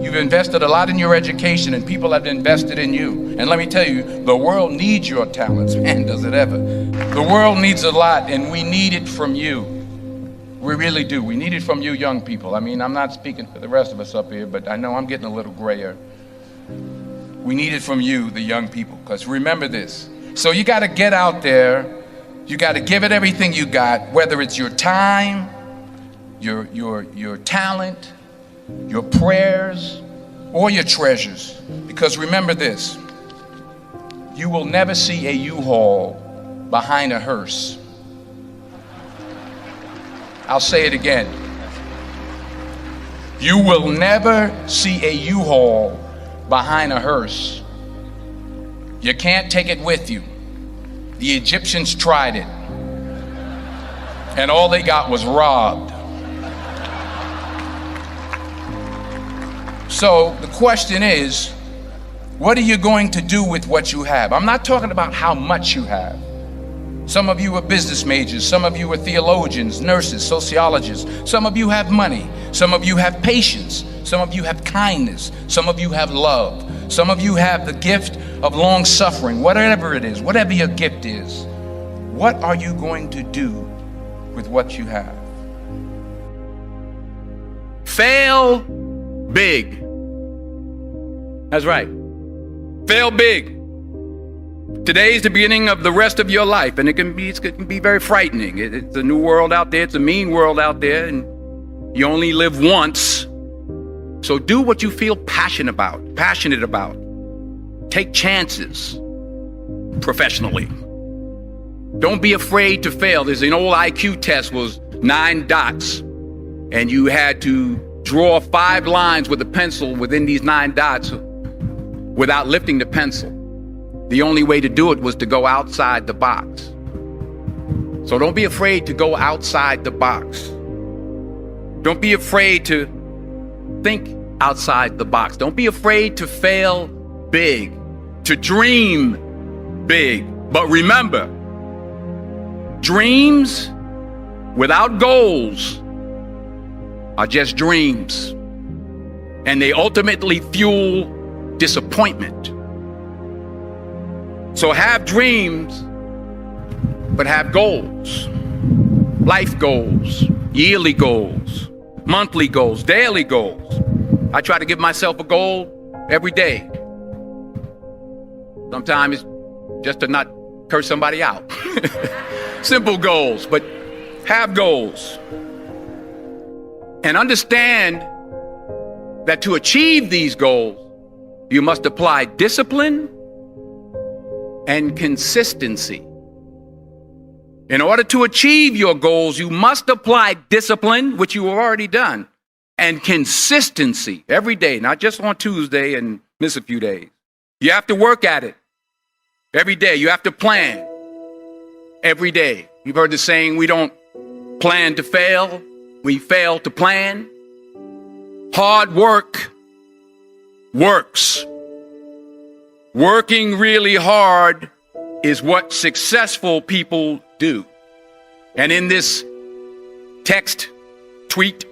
You've invested a lot in your education, and people have invested in you. And let me tell you, the world needs your talents. Man, does it ever. The world needs a lot, and we need it from you. We really do. We need it from you young people. I mean, I'm not speaking for the rest of us up here, but I know I'm getting a little grayer. We need it from you, the young people, because remember this. So you got to get out there. You got to give it everything you got, whether it's your time, your talent, your prayers, or your treasures. Because remember this, you will never see a U-Haul behind a hearse. I'll say it again. You will never see a U-Haul behind a hearse. You can't take it with you. The Egyptians tried it, and all they got was robbed. So the question is, what are you going to do with what you have? I'm not talking about how much you have. Some of you are business majors, some of you are theologians, nurses, sociologists. Some of you have money, some of you have patience, some of you have kindness, some of you have love, some of you have the gift of long suffering. Whatever it is, whatever your gift is, what are you going to do with what you have? Fail big. That's right. Fail big. Today's the beginning of the rest of your life, and it can be very frightening. It's a new world out there. It's a mean world out there, and you only live once. So do what you feel passionate about. Take chances professionally. Don't be afraid to fail. There's an old IQ test, was 9 dots, and you had to draw 5 lines with a pencil within these 9 dots without lifting the pencil. The only way to do it was to go outside the box. So don't be afraid to go outside the box. Don't be afraid to think outside the box. Don't be afraid to fail big, to dream big. But remember, dreams without goals are just dreams, and they ultimately fuel disappointment. So have dreams, but have goals. Life goals, yearly goals, monthly goals, daily goals. I try to give myself a goal every day. Sometimes it's just to not curse somebody out. Simple goals, but have goals. And understand that to achieve these goals, you must apply discipline and consistency. In order to achieve your goals, you must apply discipline, which you have already done, and consistency every day, not just on Tuesday and miss a few days. You have to work at it every day. You have to plan every day. You've heard the saying, we don't plan to fail, we fail to plan. Hard work works. Working really hard is what successful people do. And in this text, tweet,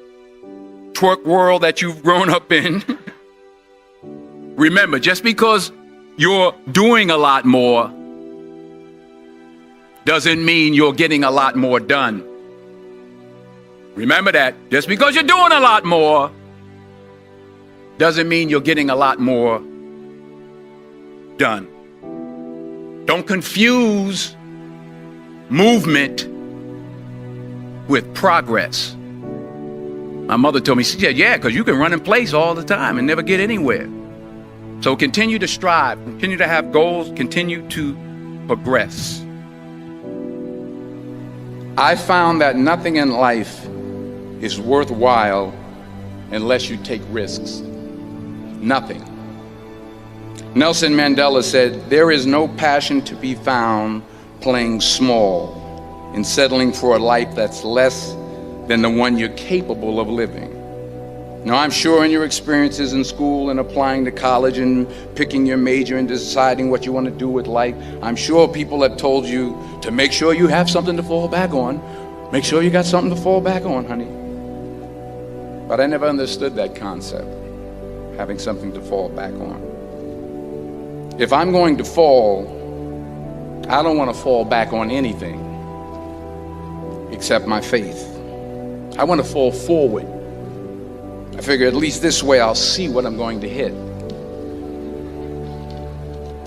twerk world that you've grown up in, remember, just because you're doing a lot more doesn't mean you're getting a lot more done. Remember that. Just because you're doing a lot more doesn't mean you're getting a lot more done. Don't confuse movement with progress. My mother told me, she said, yeah, because you can run in place all the time and never get anywhere. So continue to strive, continue to have goals, continue to progress. I found that nothing in life is worthwhile unless you take risks. Nothing. Nelson Mandela said, there is no passion to be found playing small and settling for a life that's less than the one you're capable of living. Now, I'm sure in your experiences in school and applying to college and picking your major and deciding what you want to do with life, I'm sure people have told you to make sure you have something to fall back on. Make sure you got something to fall back on, honey. But I never understood that concept. having something to fall back on. If I'm going to fall, I don't want to fall back on anything except my faith. I want to fall forward. I figure at least this way I'll see what I'm going to hit.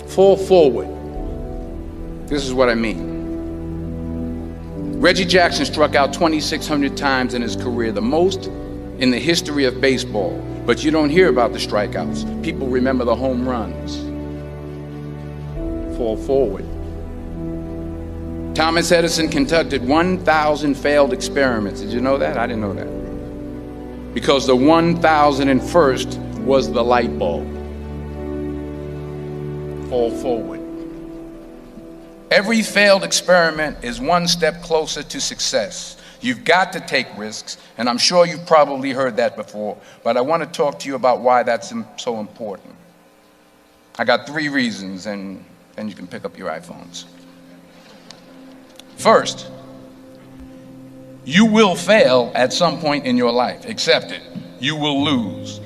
Fall forward. This is what I mean. Reggie Jackson struck out 2,600 times in his career, the most in the history of baseball. But you don't hear about the strikeouts. People remember the home runs. Fall forward. Thomas Edison conducted 1,000 failed experiments. Did you know that? I didn't know that. Because the 1,001st was the light bulb. Fall forward. Every failed experiment is one step closer to success. You've got to take risks, and I'm sure you've probably heard that before, but I want to talk to you about why that's so important. I got 3 reasons, and then you can pick up your iPhones. First, you will fail at some point in your life. Accept it. You will lose.